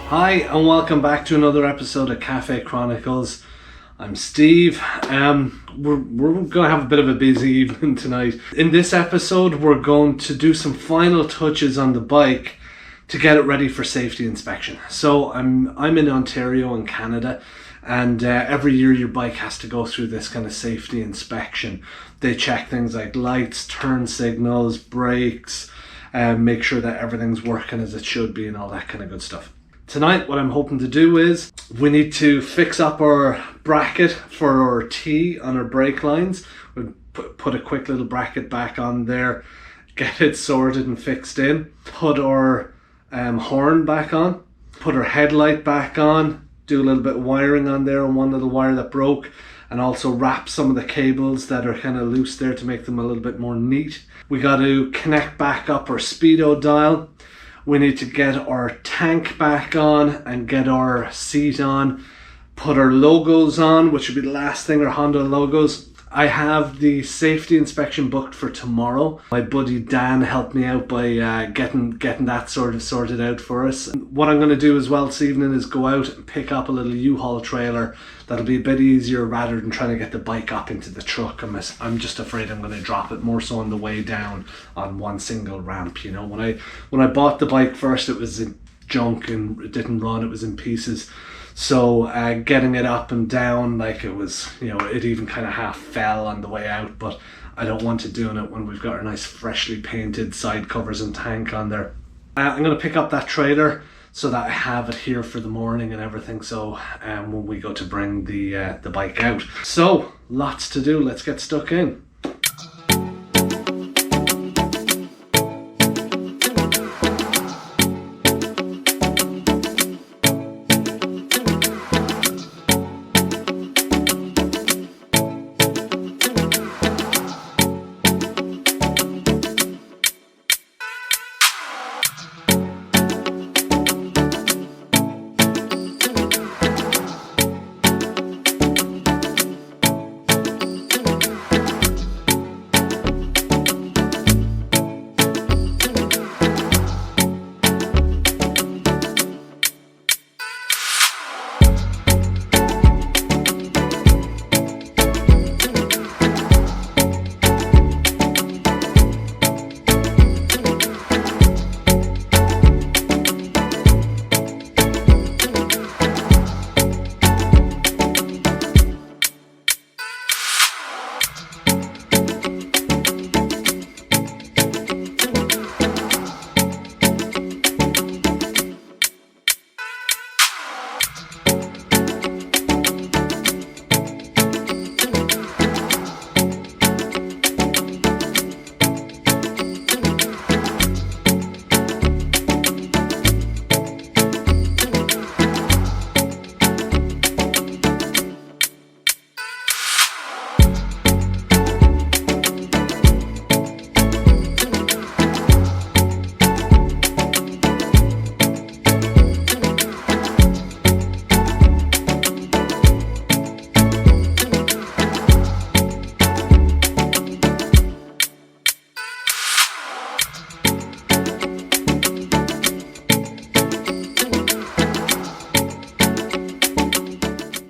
Hi and welcome back to another episode of Cafe Chronicles. I'm Steve. We're going to have a bit of a busy evening tonight. In this episode we're going to do some final touches on the bike to get it ready for safety inspection. So I'm in Ontario in Canada, and every year your bike has to go through this kind of safety inspection. They check things like lights, turn signals, brakes, make sure that everything's working as it should be and all that kind of good stuff. Tonight what I'm hoping to do is we need to fix up our bracket for our T on our brake lines. We'll put a quick little bracket back on there, get it sorted and fixed in, put our horn back on, put our headlight back on, do a little bit of wiring on there on one little wire that broke, and also wrap some of the cables that are kind of loose there to make them a little bit more neat. We got to connect back up our speedo dial. We need to get our tank back on and get our seat on, put our logos on, which would be the last thing, our Honda logos. I have the safety inspection booked for tomorrow. My buddy Dan helped me out by getting that sort of sorted out for us. What I'm going to do as well this evening is go out and pick up a little U-Haul trailer. That'll be a bit easier rather than trying to get the bike up into the truck. I'm just afraid I'm going to drop it more so on the way down on one single ramp. You know, when I bought the bike first, it was in junk and it didn't run. It was in pieces. So getting it up and down, like it was, you know, it even kind of half fell on the way out, but I don't want to doing it when we've got our nice freshly painted side covers and tank on there. I'm going to pick up that trailer so that I have it here for the morning and everything, so when we go to bring the bike out. So lots to do, let's get stuck in.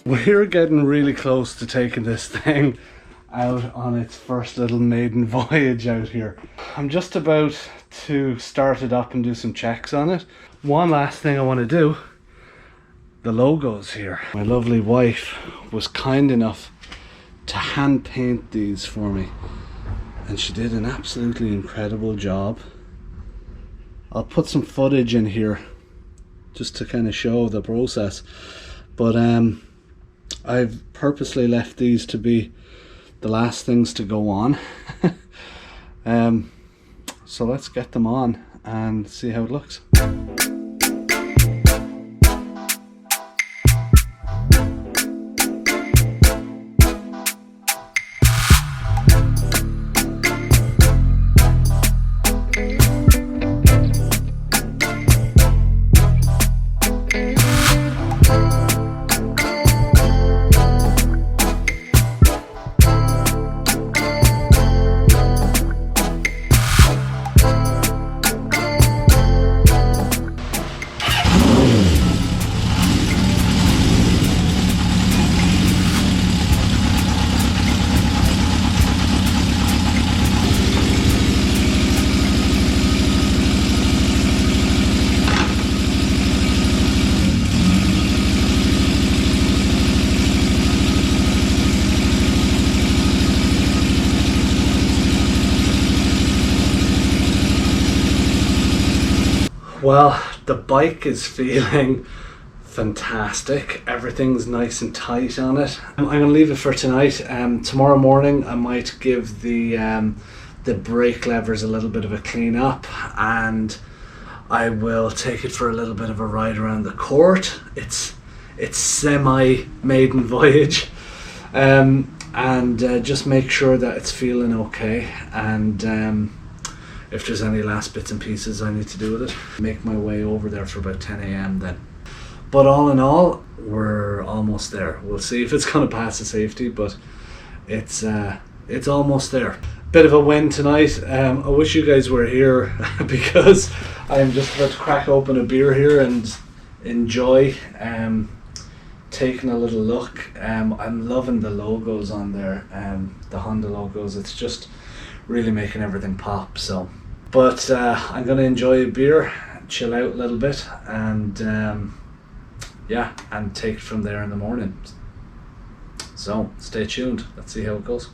We're getting really close to taking this thing out on its first little maiden voyage out here. I'm just about to start it up and do some checks on it. One last thing I want to do, the logos here. My lovely wife was kind enough to hand paint these for me, and she did an absolutely incredible job. I'll put some footage in here just to kind of show the process, but I've purposely left these to be the last things to go on. So let's get them on and see how it looks. Well, the bike is feeling fantastic. Everything's nice and tight on it. I'm going to leave it for tonight. Tomorrow morning I might give the brake levers a little bit of a clean up, and I will take it for a little bit of a ride around the court. It's semi maiden voyage, and just make sure that it's feeling okay, and if there's any last bits and pieces I need to do with it, make my way over there for about 10 a.m. then. But all in all, we're almost there. We'll see if it's going to pass the safety, but it's almost there. Bit of a win tonight. I wish you guys were here because I'm just about to crack open a beer here and enjoy taking a little look. I'm loving the logos on there, the Honda logos. It's just really making everything pop. So, but I'm gonna enjoy a beer, chill out a little bit, and and take it from there in the morning. So stay tuned. Let's see how it goes.